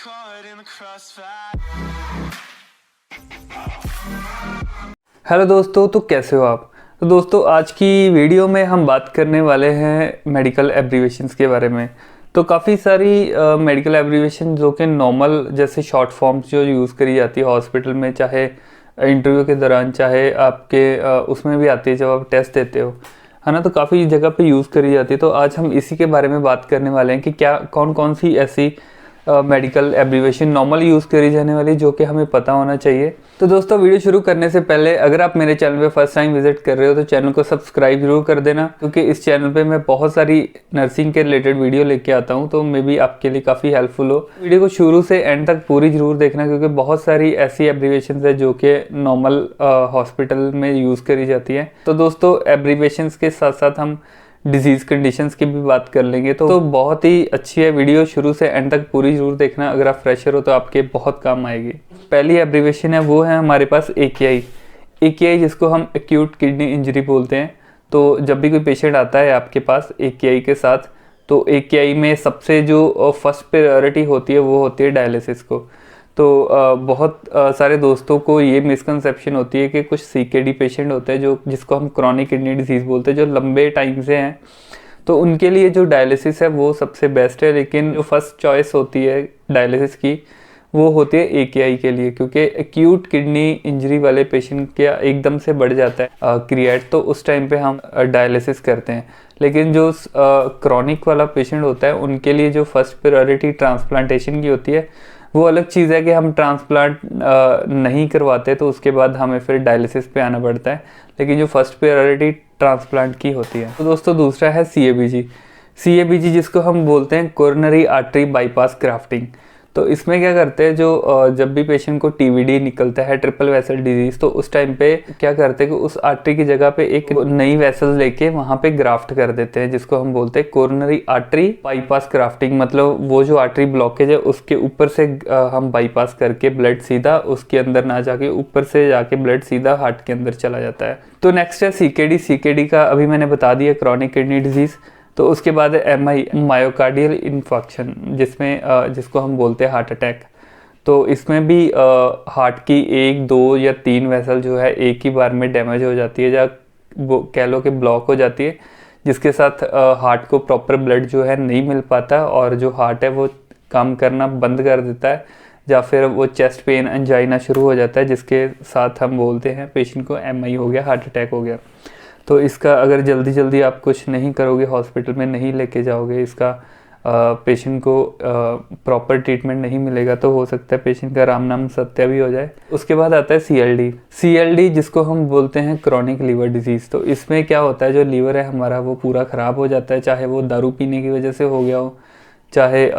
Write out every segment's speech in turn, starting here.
caught in the crossfire. Hello दोस्तों, तो कैसे हो आप। तो दोस्तों, आज की वीडियो में हम बात करने वाले हैं मेडिकल एब्रीवेशंस के बारे में। तो काफ़ी सारी मेडिकल एब्रीवेशन जो कि नॉर्मल जैसे शॉर्ट फॉर्म्स जो यूज़ करी जाती है हॉस्पिटल में, चाहे इंटरव्यू के दौरान, चाहे आपके उसमें भी आती है जब आप टेस्ट देते हो, है ना। तो काफ़ी जगह पे यूज़ करी जाती है। तो आज हम इसी के बारे में बात करने वाले हैं कि क्या कौन कौन सी ऐसी मेडिकल एब्रीवेशन नॉर्मल यूज़ करी जाने वाली जो कि हमें पता होना चाहिए। तो दोस्तों, वीडियो शुरू करने से पहले अगर आप मेरे चैनल पे फर्स्ट टाइम विजिट कर रहे हो तो चैनल को सब्सक्राइब जरूर कर देना, क्योंकि इस चैनल पे मैं बहुत सारी नर्सिंग के रिलेटेड वीडियो लेके आता हूँ, तो मे बी आपके लिए काफ़ी हेल्पफुल हो। वीडियो को शुरू से एंड तक पूरी जरूर देखना, क्योंकि बहुत सारी ऐसी एब्रीवेशन है जो कि नॉर्मल हॉस्पिटल में यूज़ करी जाती है। तो दोस्तों, एब्रीवेशन के साथ साथ हम डिजीज़ कंडीशंस की भी बात कर लेंगे। तो बहुत ही अच्छी है वीडियो, शुरू से एंड तक पूरी जरूर देखना। अगर आप फ्रेशर हो तो आपके बहुत काम आएगी। पहली एब्रीवेशन है वो है हमारे पास AKI, जिसको हम एक्यूट किडनी इंजरी बोलते हैं। तो जब भी कोई पेशेंट आता है आपके पास AKI के साथ, तो AKI में सबसे जो फर्स्ट प्रायोरिटी होती है वो होती है डायलिसिस को। तो बहुत सारे दोस्तों को ये मिसकंसेप्शन होती है कि कुछ CKD पेशेंट होते हैं जो जिसको हम क्रॉनिक किडनी डिजीज़ बोलते हैं, जो लंबे टाइम से हैं। तो उनके लिए जो डायलिसिस है वो सबसे बेस्ट है, लेकिन जो फर्स्ट चॉइस होती है डायलिसिस की वो होती है AKI के लिए, क्योंकि एक्यूट किडनी इंजरी वाले पेशेंट के एकदम से बढ़ जाता है क्रिएट, तो उस टाइम पे हम डायलिसिस करते हैं। लेकिन जो क्रॉनिक वाला पेशेंट होता है उनके लिए जो फर्स्ट प्रायोरिटी ट्रांसप्लांटेशन की होती है, वो अलग चीज़ है कि हम ट्रांसप्लांट नहीं करवाते तो उसके बाद हमें फिर डायलिसिस पे आना पड़ता है, लेकिन जो फर्स्ट प्रायोरिटी ट्रांसप्लांट की होती है। तो दोस्तों, दूसरा है CABG, जिसको हम बोलते हैं कोरोनरी आर्टरी बाईपास ग्राफ्टिंग। तो इसमें क्या करते हैं, जो जब भी पेशेंट को TVD निकलता है, ट्रिपल वेसल डिजीज़, तो उस टाइम पे क्या करते हैं कि उस आर्टरी की जगह पे एक नई वेसल लेके वहाँ पे ग्राफ्ट कर देते हैं, जिसको हम बोलते हैं कोरोनरी आर्टरी बाईपास ग्राफ्टिंग। मतलब वो जो आर्टरी ब्लॉकेज है उसके ऊपर से हम बाईपास करके ब्लड सीधा उसके अंदर ना जाके ऊपर से जाके ब्लड सीधा हार्ट के अंदर चला जाता है। तो नेक्स्ट है CKD का अभी मैंने बता दिया, क्रॉनिक किडनी डिजीज़। तो उसके बाद है MI, मायोकार्डियल इन्फेक्शन, जिसको हम बोलते हैं हार्ट अटैक। तो इसमें भी हार्ट की 1, 2 या 3 वेसल जो है एक ही बार में डैमेज हो जाती है, या वो कह लो कि ब्लॉक हो जाती है, जिसके साथ हार्ट को प्रॉपर ब्लड जो है नहीं मिल पाता और जो हार्ट है वो काम करना बंद कर देता है, या फिर वो चेस्ट पेन, एंजाइना शुरू हो जाता है, जिसके साथ हम बोलते हैं पेशेंट को MI हो गया, हार्ट अटैक हो गया। तो इसका अगर जल्दी जल्दी आप कुछ नहीं करोगे, हॉस्पिटल में नहीं लेके जाओगे, इसका पेशेंट को प्रॉपर ट्रीटमेंट नहीं मिलेगा, तो हो सकता है पेशेंट का राम नाम सत्य भी हो जाए। उसके बाद आता है CLD, जिसको हम बोलते हैं क्रॉनिक लीवर डिजीज़। तो इसमें क्या होता है, जो लीवर है हमारा वो पूरा ख़राब हो जाता है, चाहे वो दारू पीने की वजह से हो गया हो, चाहे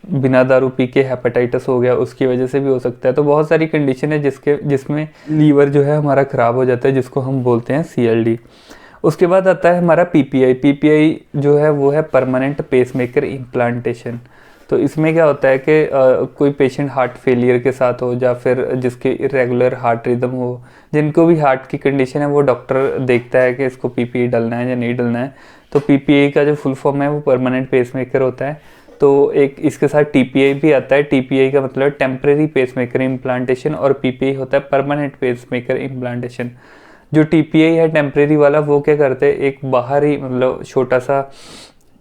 बिना दारू पी के हेपेटाइटिस हो गया उसकी वजह से भी हो सकता है। तो बहुत सारी कंडीशन है जिसमें लीवर जो है हमारा ख़राब हो जाता है, जिसको हम बोलते हैं CLD। उसके बाद आता है हमारा PPI जो है वो है परमानेंट पेसमेकर इम्प्लांटेशन। तो इसमें क्या होता है कि कोई पेशेंट हार्ट फेलियर के साथ हो, या फिर जिसके इरेगुलर हार्ट रिदम हो, जिनको भी हार्ट की कंडीशन है, वो डॉक्टर देखता है कि इसको PPI डलना है या नहीं डलना है। तो PPI का जो फुल फॉर्म है वो परमानेंट पेसमेकर होता है। तो एक इसके साथ TPI भी आता है। TPI का मतलब टेम्परेरी पेसमेकर इम्प्लांटेशन, और PPI होता है परमानेंट पेसमेकर इम्प्लांटेशन। जो TPI है टेम्परेरी वाला, वो क्या करते हैं, एक बाहरी मतलब छोटा सा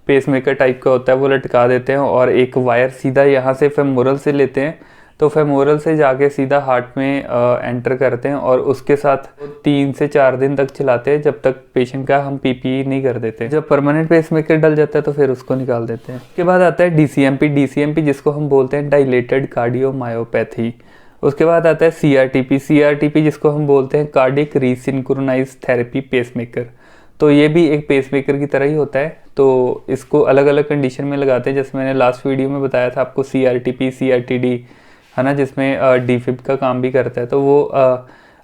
पेसमेकर टाइप का होता है, वो लटका देते हैं और एक वायर सीधा यहाँ से फेमोरल से लेते हैं। तो फेमोरल से जाके सीधा हार्ट में एंटर करते हैं, और उसके साथ 3 से 4 दिन तक चलाते हैं, जब तक पेशेंट का हम PPI नहीं कर देते। जब परमानेंट पेसमेकर डल जाता है तो फिर उसको निकाल देते हैं। उसके बाद आता है DCMP, जिसको हम बोलते हैं डायलेटेड कार्डियोमायोपैथी। उसके बाद आता है CRTP, जिसको हम बोलते हैं कार्डिक रीसिंक्रोनाइज थेरेपी पेसमेकर। तो ये भी एक पेसमेकर की तरह ही होता है। तो इसको अलग अलग कंडीशन में लगाते हैं, जैसे मैंने लास्ट वीडियो में बताया था आपको CRTP, CRTD, है ना, जिसमें डिफिब का काम भी करता है। तो वो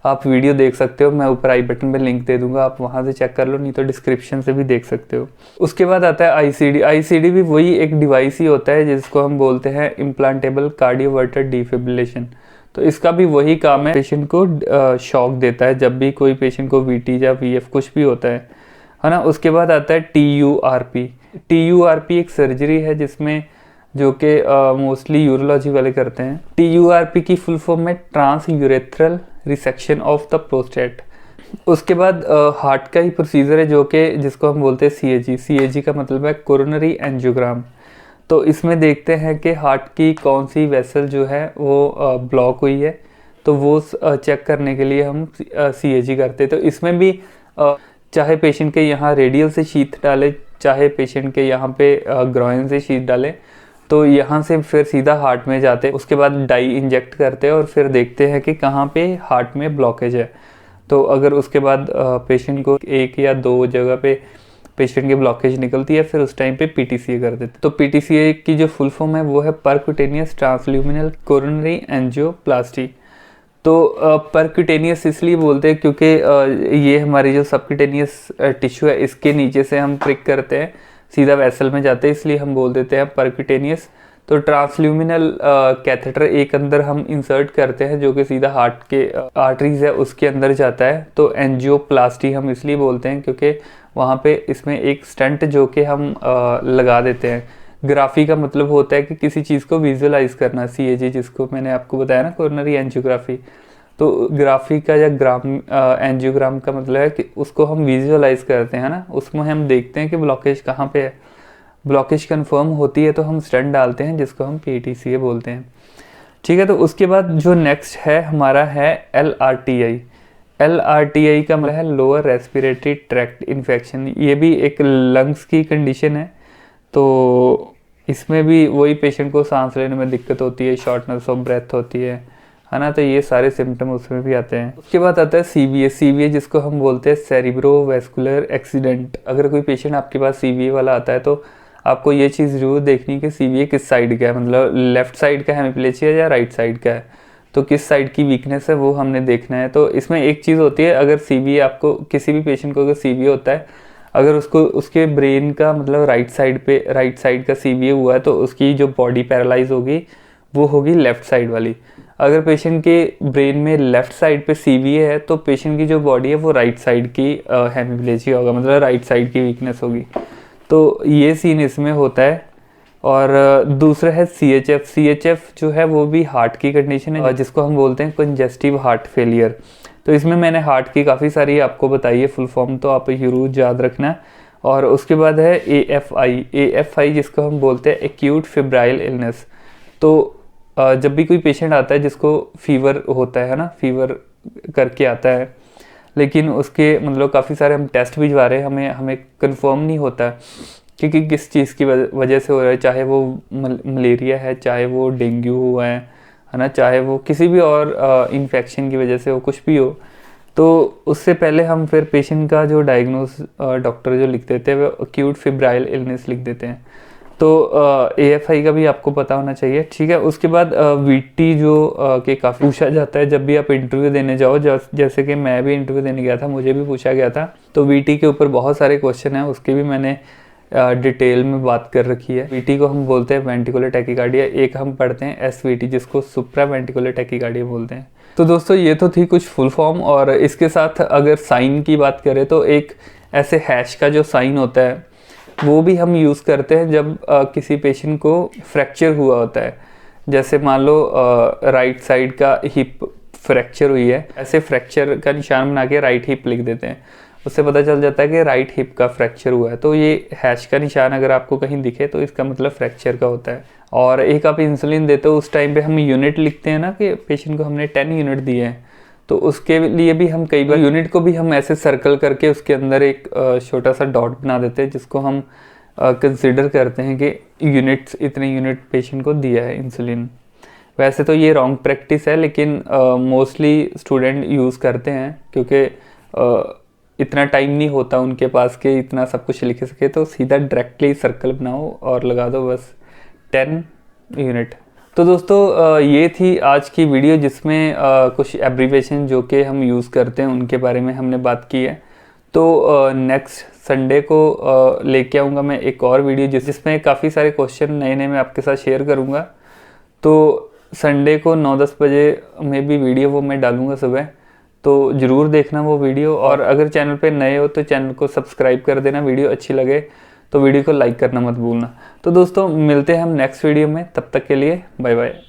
आप वीडियो देख सकते हो, मैं ऊपर आई बटन में लिंक दे दूंगा, आप वहाँ से चेक कर लो, नहीं तो डिस्क्रिप्शन से भी देख सकते हो। उसके बाद आता है ICD भी वही एक डिवाइस ही होता है, जिसको हम बोलते हैं इम्प्लांटेबल कार्डियोवर्टर डिफिब्रिलेशन। तो इसका भी वही काम है, पेशेंट को शॉक देता है जब भी कोई पेशेंट को VT या VF कुछ भी होता है ना। उसके बाद आता है TURP एक सर्जरी है जिसमें जो कि मोस्टली यूरोलॉजी वाले करते हैं। TURP की फुल फॉर्म है trans urethral resection of the prostate. उसके बाद हार्ट का ही प्रोसीजर है जो कि जिसको हम बोलते हैं CAG। CAG का मतलब है कोरोनरी एंजियोग्राम। तो इसमें देखते हैं कि हार्ट की कौन सी वेसल जो है वो ब्लॉक हुई है, तो वो चेक करने के लिए हम CAG करते हैं। तो इसमें भी चाहे पेशेंट के यहाँ रेडियल से शीथ डाले, चाहे पेशेंट के यहाँ पे ग्रॉइन से शीथ डाले, तो यहाँ से फिर सीधा हार्ट में जाते, उसके बाद डाई इंजेक्ट करते हैं और फिर देखते हैं कि कहाँ पे हार्ट में ब्लॉकेज है। तो अगर उसके बाद पेशेंट को 1 या 2 जगह पे पेशेंट की ब्लॉकेज निकलती है, फिर उस टाइम पे PTCA कर देते। तो PTCA की जो फुल फॉर्म है वो है परक्यूटेनियस ट्रांसल्यूमिनल कोरोनरी एंजियोप्लास्टी। तो परक्यूटेनियस इसलिए बोलते हैं क्योंकि ये हमारी जो सबक्यूटेनियस टिश्यू है इसके नीचे से हम प्रिक करते हैं, सीधा वेसल में जाते हैं, इसलिए हम बोल देते हैं परक्यूटेनियस। तो ट्रांसल्यूमिनल कैथेटर एक अंदर हम इंसर्ट करते हैं जो कि सीधा हार्ट के आर्टरीज है उसके अंदर जाता है। तो एंजियोप्लास्टी हम इसलिए बोलते हैं क्योंकि वहाँ पे इसमें एक स्टंट जो कि हम लगा देते हैं। ग्राफी का मतलब होता है कि किसी चीज़ को विजुअलाइज करना, CAG जिसको मैंने आपको बताया ना, कोरोनरी एंजियोग्राफी। तो ग्राफी का या एंजियोग्राम का मतलब है कि उसको हम विजुअलाइज करते हैं ना, उसमें हम देखते हैं कि ब्लॉकेज कहाँ पे है। ब्लॉकेज कंफर्म होती है तो हम स्टंट डालते हैं जिसको हम PTCA बोलते हैं। ठीक है, तो उसके बाद जो नेक्स्ट है हमारा है LRTI। LRTI का मतलब है लोअर रेस्पिरेटरी ट्रैक्ट इन्फेक्शन। ये भी एक लंग्स की कंडीशन है। तो इसमें भी वही पेशेंट को सांस लेने में दिक्कत होती है, शॉर्टनेस ऑफ ब्रेथ होती है ना। तो ये सारे सिम्टम उसमें भी आते हैं। उसके बाद आता है CVA जिसको हम बोलते हैं सेरिब्रोवैस्कुलर एक्सीडेंट। अगर कोई पेशेंट आपके पास CVA वाला आता है तो आपको ये चीज़ जरूर देखनी कि CVA किस साइड का है, मतलब लेफ्ट साइड का हेमिप्लेजिया या राइट साइड का है। तो किस साइड की वीकनेस है वो हमने देखना है। तो इसमें एक चीज़ होती है, अगर CVA आपको किसी भी पेशेंट को अगर CVA होता है, अगर उसको उसके ब्रेन का मतलब राइट साइड का CVA हुआ है तो उसकी जो बॉडी पैरालाइज होगी वो होगी लेफ्ट साइड वाली। अगर पेशेंट के ब्रेन में लेफ्ट साइड पे CVA है तो पेशेंट की जो बॉडी है वो राइट साइड की हेमिप्लेजिया होगा, मतलब राइट साइड की वीकनेस होगी। तो ये सीन इसमें होता है। और दूसरा है CHF जो है वो भी हार्ट की कंडीशन है जिसको हम बोलते हैं कंजेस्टिव हार्ट फेलियर। तो इसमें मैंने हार्ट की काफ़ी सारी आपको बताई है फुल फॉर्म, तो आप जरूर याद रखना। और उसके बाद है AFI जिसको हम बोलते हैं एक्यूट फिब्राइल इलनेस। तो जब भी कोई पेशेंट आता है जिसको फीवर होता है ना, फीवर करके आता है, लेकिन उसके मतलब काफ़ी सारे हम टेस्ट भिजवा रहे हैं, हमें कंफर्म नहीं होता कि किस चीज़ की वजह से हो रहा है, चाहे वो मलेरिया है, चाहे वो डेंगू हुआ है ना, चाहे वो किसी भी और इन्फेक्शन की वजह से हो, कुछ भी हो। तो उससे पहले हम फिर पेशेंट का जो डायग्नोस डॉक्टर जो लिख देते हैं वो एक्यूट फिब्राइल इलनेस लिख देते हैं। तो AFI का भी आपको पता होना चाहिए। ठीक है, उसके बाद VT जो कि काफ़ी पूछा जाता है जब भी आप इंटरव्यू देने जाओ, जैसे कि मैं भी इंटरव्यू देने गया था, मुझे भी पूछा गया था। तो VT के ऊपर बहुत सारे क्वेश्चन हैं, उसके भी मैंने डिटेल में बात कर रखी है। VT को हम बोलते हैं वेंटिकुलर टैकीकार्डिया। एक हम पढ़ते हैं SVT जिसको सुप्रा वेंटिकुलर टैकीकार्डिया बोलते हैं। तो दोस्तों ये तो थी कुछ फुल फॉर्म, और इसके साथ अगर साइन की बात करें तो एक ऐसे हैश का जो साइन होता है वो भी हम यूज़ करते हैं जब किसी पेशेंट को फ्रैक्चर हुआ होता है। जैसे मान लो राइट साइड का हिप फ्रैक्चर हुई है, ऐसे फ्रैक्चर का निशान बना के राइट हिप लिख देते हैं, उससे पता चल जाता है कि राइट हिप का फ्रैक्चर हुआ है। तो ये हैश का निशान अगर आपको कहीं दिखे तो इसका मतलब फ्रैक्चर का होता है। और एक आप इंसुलिन देते हो, उस टाइम पे हम यूनिट लिखते हैं ना कि पेशेंट को हमने 10 यूनिट दिए हैं, तो उसके लिए भी हम कई बार यूनिट को भी हम ऐसे सर्कल करके उसके अंदर एक छोटा सा डॉट बना देते हैं, जिसको हम कंसिडर करते हैं कि यूनिट्स, इतने यूनिट पेशेंट को दिया है इंसुलिन। वैसे तो ये रॉन्ग प्रैक्टिस है, लेकिन मोस्टली स्टूडेंट यूज़ करते हैं क्योंकि इतना टाइम नहीं होता उनके पास कि इतना सब कुछ लिख सके। तो सीधा डायरेक्टली सर्कल बनाओ और लगा दो बस 10 यूनिट। तो दोस्तों ये थी आज की वीडियो जिसमें कुछ एब्रीवेशन जो कि हम यूज़ करते हैं उनके बारे में हमने बात की है। तो नेक्स्ट संडे को लेके आऊँगा मैं एक और वीडियो जिसमें काफ़ी सारे क्वेश्चन नए नए मैं आपके साथ शेयर करूँगा। तो संडे को 9-10 बजे में भी वीडियो वो मैं डालूँगा सुबह, तो ज़रूर देखना वो वीडियो। और अगर चैनल पे नए हो तो चैनल को सब्सक्राइब कर देना, वीडियो अच्छी लगे तो वीडियो को लाइक करना मत भूलना। तो दोस्तों मिलते हैं हम नेक्स्ट वीडियो में, तब तक के लिए बाय बाय।